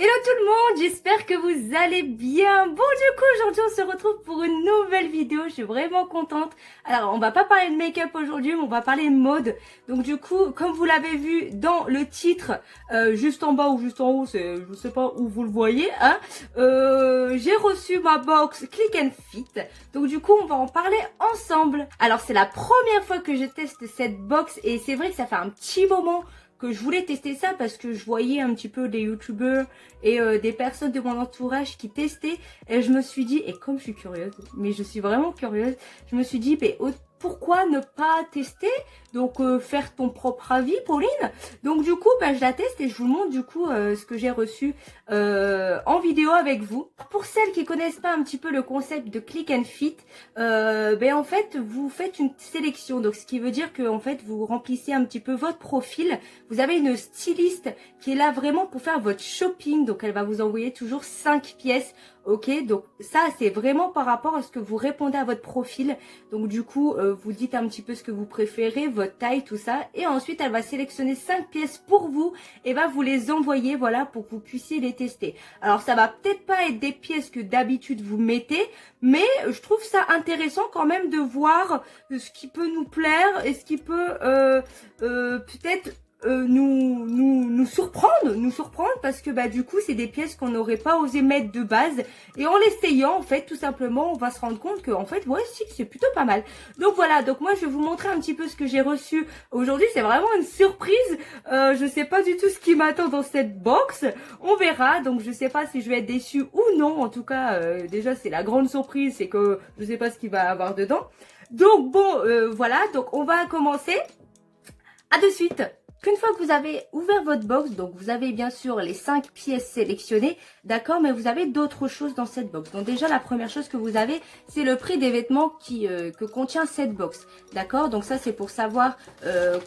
Hello tout le monde, j'espère que vous allez bien. Bon du coup aujourd'hui on se retrouve pour une nouvelle vidéo, je suis vraiment contente. Alors on va pas parler de make-up aujourd'hui mais on va parler de mode. Donc du coup comme vous l'avez vu dans le titre, juste en bas ou juste en haut, je sais pas où vous le voyez, hein, j'ai reçu ma box Click and Fit. Donc du coup on va en parler ensemble. Alors c'est la première fois que je teste cette box et c'est vrai que ça fait un petit moment que je voulais tester ça parce que je voyais un petit peu des youtubeurs et des personnes de mon entourage qui testaient et je me suis dit, et comme je suis curieuse, mais je suis vraiment curieuse, je me suis dit, mais pourquoi ne pas tester, donc faire ton propre avis, Pauline. Donc du coup je la teste et je vous montre du coup ce que j'ai reçu en vidéo avec vous. Pour celles qui connaissent pas un petit peu le concept de Click and Fit, en fait vous faites une sélection, donc ce qui veut dire que en fait vous remplissez un petit peu votre profil. Vous avez une styliste qui est là vraiment pour faire votre shopping, donc elle va vous envoyer toujours 5 pièces. Ok, donc ça c'est vraiment par rapport à ce que vous répondez à votre profil. Donc du coup vous dites un petit peu ce que vous préférez, votre taille, tout ça, et ensuite elle va sélectionner 5 pièces pour vous et va vous les envoyer, voilà, pour que vous puissiez les tester. Alors ça va peut-être pas être des pièces que d'habitude vous mettez, mais je trouve ça intéressant quand même de voir ce qui peut nous plaire et ce qui peut peut-être nous surprendre parce que du coup c'est des pièces qu'on n'aurait pas osé mettre de base, et en l'essayant en fait tout simplement on va se rendre compte que en fait ouais si c'est plutôt pas mal. Donc voilà, donc moi je vais vous montrer un petit peu ce que j'ai reçu aujourd'hui. C'est vraiment une surprise, je sais pas du tout ce qui m'attend dans cette box, on verra. Donc je sais pas si je vais être déçue ou non, en tout cas déjà c'est la grande surprise, c'est que je sais pas ce qu'il va avoir dedans. Donc bon voilà, donc on va commencer. À de suite. Qu'une fois que vous avez ouvert votre box, donc vous avez bien sûr les 5 pièces sélectionnées, d'accord, mais vous avez d'autres choses dans cette box. Donc déjà la première chose que vous avez, c'est le prix des vêtements que contient cette box, d'accord. Donc ça c'est pour savoir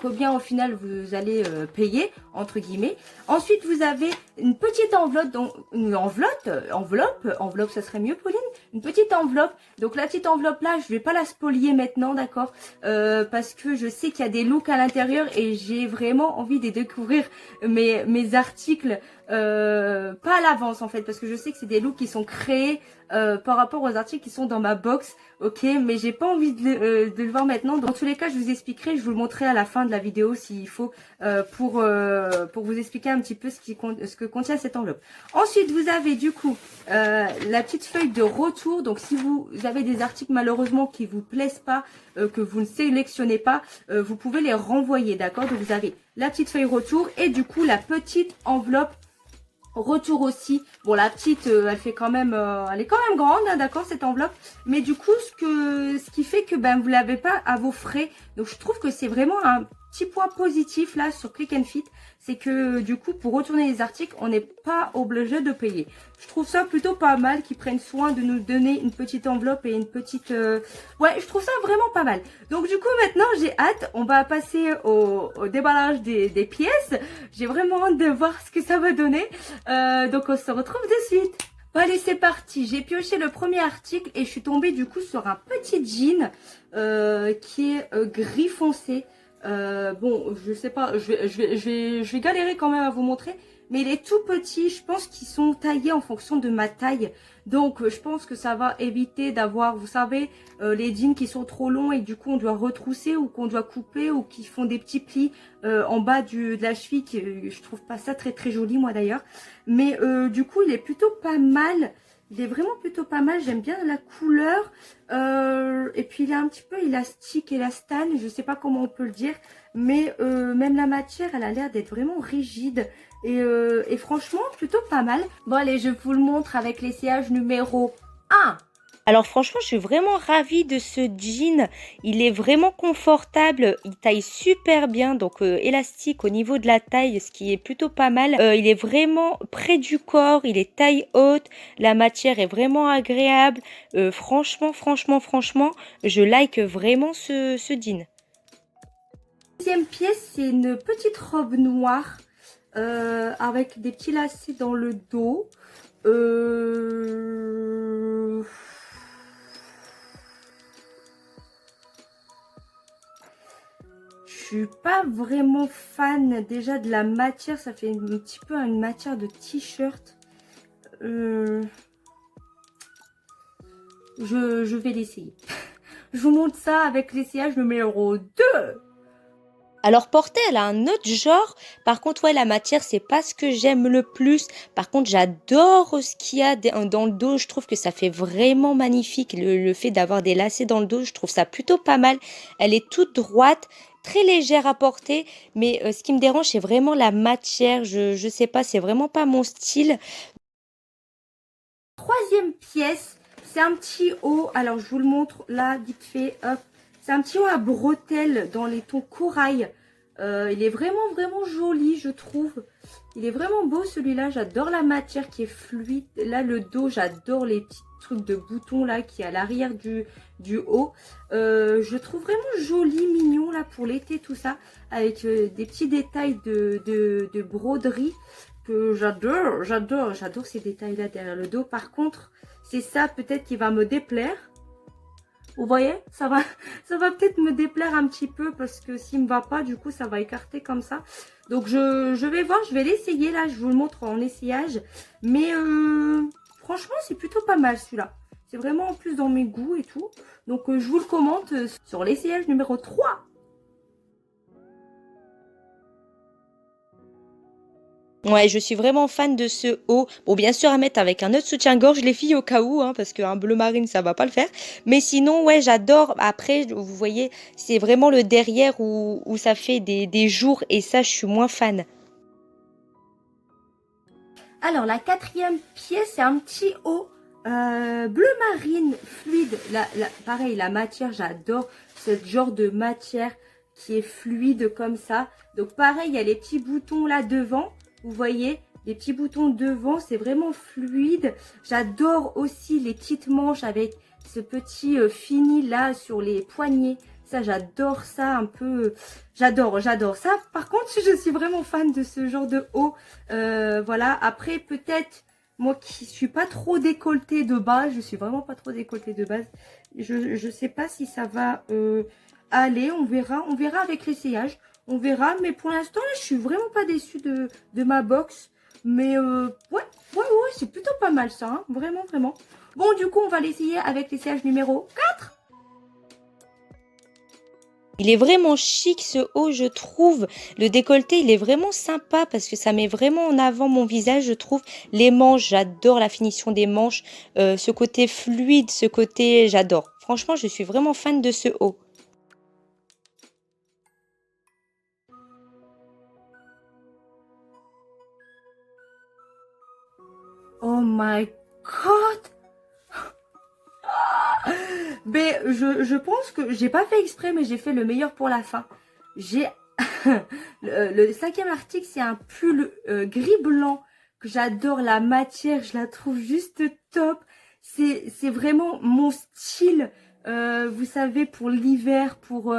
combien au final vous allez payer, entre guillemets. Ensuite vous avez une petite enveloppe, donc une enveloppe ça serait mieux Pauline, une petite enveloppe. Donc la petite enveloppe là, je vais pas la spolier maintenant, d'accord, parce que je sais qu'il y a des looks à l'intérieur et j'ai vraiment envie de découvrir mes articles pas à l'avance en fait, parce que je sais que c'est des looks qui sont créés par rapport aux articles qui sont dans ma box, ok, mais j'ai pas envie de le voir maintenant. Dans tous les cas je vous expliquerai, je vous le montrerai à la fin de la vidéo s'il faut, pour vous expliquer un petit peu ce que contient cette enveloppe. Ensuite vous avez du coup la petite feuille de retour. Donc si vous avez des articles malheureusement qui vous plaisent pas, que vous ne sélectionnez pas, vous pouvez les renvoyer, d'accord. Donc vous avez la petite feuille retour et du coup la petite enveloppe retour aussi. Bon la petite elle fait quand même elle est quand même grande, hein, d'accord, cette enveloppe, mais du coup ce qui fait que vous l'avez pas à vos frais. Donc je trouve que c'est vraiment un petit point positif là sur Click and Fit, c'est que du coup pour retourner les articles on n'est pas obligé de payer. Je trouve ça plutôt pas mal qu'ils prennent soin de nous donner une petite enveloppe et une petite ouais, je trouve ça vraiment pas mal. Donc du coup maintenant j'ai hâte, on va passer au déballage des pièces. J'ai vraiment hâte de voir ce que ça va donner. Donc on se retrouve de suite. Bon allez c'est parti, j'ai pioché le premier article et je suis tombée du coup sur un petit jean qui est gris foncé. Bon je sais pas, je vais galérer quand même à vous montrer, mais il est tout petit. Je pense qu'ils sont taillés en fonction de ma taille, donc je pense que ça va éviter d'avoir, vous savez, les jeans qui sont trop longs et du coup on doit retrousser ou qu'on doit couper ou qui font des petits plis en bas de la cheville, je trouve pas ça très très joli moi d'ailleurs. Mais du coup il est plutôt pas mal, il est vraiment plutôt pas mal, j'aime bien la couleur, et puis il est un petit peu élastique, élastane, je sais pas comment on peut le dire, mais même la matière elle a l'air d'être vraiment rigide et franchement plutôt pas mal. Bon allez je vous le montre avec l'essayage numéro 1. Alors franchement, je suis vraiment ravie de ce jean. Il est vraiment confortable, il taille super bien, donc élastique au niveau de la taille, ce qui est plutôt pas mal. Il est vraiment près du corps, il est taille haute, la matière est vraiment agréable. Franchement, je like vraiment ce jean. Deuxième pièce, c'est une petite robe noire avec des petits lacets dans le dos. Je suis pas vraiment fan déjà de la matière, ça fait un petit peu une matière de t-shirt. je vais l'essayer. Je vous montre ça avec l'essayage numéro 2. Alors Porter, elle a un autre genre. Par contre, ouais, la matière, c'est pas ce que j'aime le plus. Par contre, j'adore ce qu'il y a dans le dos. Je trouve que ça fait vraiment magnifique. Le fait d'avoir des lacets dans le dos, je trouve ça plutôt pas mal. Elle est toute droite, très légère à porter. Mais ce qui me dérange, c'est vraiment la matière. Je sais pas, c'est vraiment pas mon style. Troisième pièce, c'est un petit haut. Alors, je vous le montre là, vite fait. Hop. C'est un petit haut à bretelles dans les tons corail. Il est vraiment joli, je trouve. Il est vraiment beau celui-là. J'adore la matière qui est fluide. Là, le dos, j'adore les petits trucs de boutons là qui est à l'arrière du haut. Je trouve vraiment joli, mignon là pour l'été, tout ça. Avec des petits détails de broderie que j'adore ces détails là derrière le dos. Par contre, c'est ça peut-être qui va me déplaire. Vous voyez, ça va peut-être me déplaire un petit peu parce que s'il me va pas, du coup, ça va écarter comme ça. Donc, je vais voir, je vais l'essayer là. Je vous le montre en essayage. Mais franchement, c'est plutôt pas mal celui-là. C'est vraiment en plus dans mes goûts et tout. Donc, je vous le commente sur l'essayage numéro 3. Ouais, je suis vraiment fan de ce haut. Bon, bien sûr, à mettre avec un autre soutien-gorge, les filles, au cas où, hein, parce qu'un bleu marine, ça va pas le faire. Mais sinon, ouais, j'adore. Après, vous voyez, c'est vraiment le derrière où ça fait des jours, et ça, je suis moins fan. Alors, la quatrième pièce, c'est un petit haut bleu marine fluide. Pareil, la matière, j'adore ce genre de matière qui est fluide comme ça. Donc, pareil, il y a les petits boutons là devant. Vous voyez, les petits boutons devant, c'est vraiment fluide. J'adore aussi les petites manches avec ce petit fini là sur les poignets. Ça, j'adore ça un peu. J'adore ça. Par contre, je suis vraiment fan de ce genre de haut. Voilà. Après, peut-être, moi qui suis pas trop décolletée de base, je suis vraiment pas trop décolletée de base. Je sais pas si ça va aller. On verra avec l'essayage. On verra. Mais pour l'instant, je suis vraiment pas déçue de ma box. Mais ouais, c'est plutôt pas mal ça. Hein. Vraiment. Bon, du coup, on va l'essayer avec l'essayage numéro 4. Il est vraiment chic ce haut, je trouve. Le décolleté, il est vraiment sympa parce que ça met vraiment en avant mon visage, je trouve. Les manches, j'adore la finition des manches. Ce côté fluide, ce côté, j'adore. Franchement, je suis vraiment fan de ce haut. Oh my god! Mais je pense que j'ai pas fait exprès, mais j'ai fait le meilleur pour la fin. J'ai le cinquième article, c'est un pull gris-blanc que j'adore. La matière, je la trouve juste top. C'est vraiment mon style. Vous savez, pour l'hiver, pour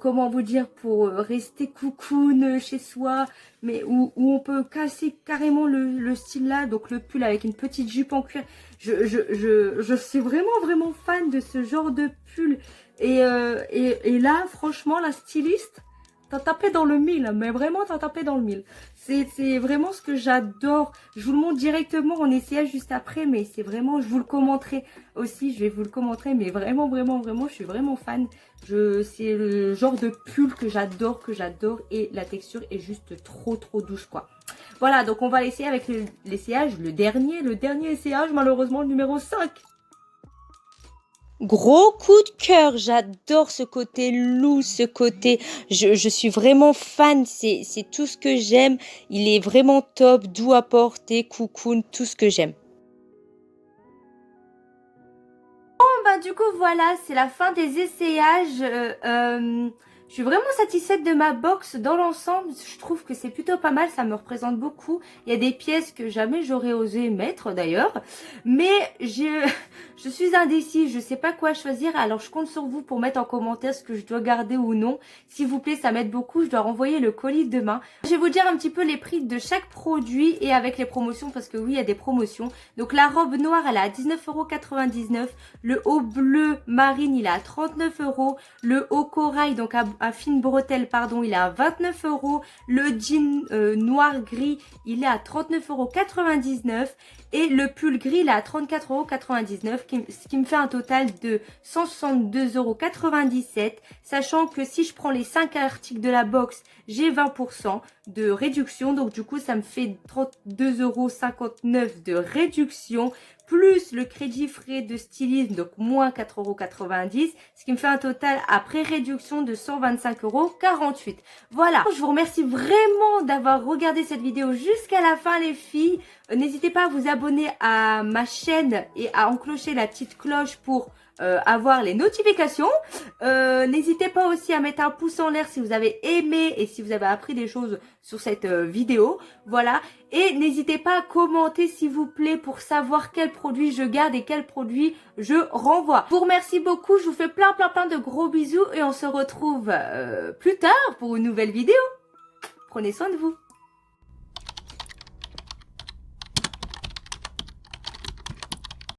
comment vous dire, pour rester cocoon chez soi, mais où on peut casser carrément le style là, donc le pull avec une petite jupe en cuir. Je suis vraiment fan de ce genre de pull. Et là, franchement, la styliste, t'as tapé dans le mille, mais vraiment t'as tapé dans le mille. C'est vraiment ce que j'adore. Je vous le montre directement en essayage juste après, mais c'est vraiment, je vous le commenterai aussi, je vais vous le commenter, mais vraiment, je suis vraiment fan. C'est le genre de pull que j'adore, et la texture est juste trop douce, quoi. Voilà, donc on va l'essayer avec l'essayage, le dernier essayage, malheureusement, le numéro 5. Gros coup de cœur, j'adore ce côté loose, ce côté, je suis vraiment fan, c'est tout ce que j'aime, il est vraiment top, doux à porter, cocoon, tout ce que j'aime. Bah du coup voilà, c'est la fin des essayages. Je suis vraiment satisfaite de ma box dans l'ensemble. Je trouve que c'est plutôt pas mal, ça me représente beaucoup. Il y a des pièces que jamais j'aurais osé mettre d'ailleurs. Mais je suis indécise, je sais pas quoi choisir. Alors je compte sur vous pour mettre en commentaire ce que je dois garder ou non. S'il vous plaît, ça m'aide beaucoup, je dois renvoyer le colis demain. Je vais vous dire un petit peu les prix de chaque produit et avec les promotions parce que oui, il y a des promotions. Donc la robe noire, elle est à 19,99 €. Le haut bleu marine, il est à 39 €. Le haut corail, donc à fine bretelle, pardon, il est à 29 €. Le jean noir gris, il est à 39,99 € et le pull gris, il est à 34,99 €, ce qui me fait un total de 162,97 €, sachant que si je prends les 5 articles de la box, j'ai 20% de réduction, donc du coup ça me fait 32,59 € de réduction, plus le crédit frais de stylisme, donc moins 4,90 €, ce qui me fait un total après réduction de 125,48 €. Voilà, je vous remercie vraiment d'avoir regardé cette vidéo jusqu'à la fin les filles. N'hésitez pas à vous abonner à ma chaîne et à enclencher la petite cloche pour avoir les notifications. N'hésitez pas aussi à mettre un pouce en l'air si vous avez aimé et si vous avez appris des choses sur cette vidéo. Voilà. Et n'hésitez pas à commenter s'il vous plaît pour savoir quel produit je garde et quel produit je renvoie. Je vous remercie beaucoup. Je vous fais plein de gros bisous et on se retrouve plus tard pour une nouvelle vidéo. Prenez soin de vous.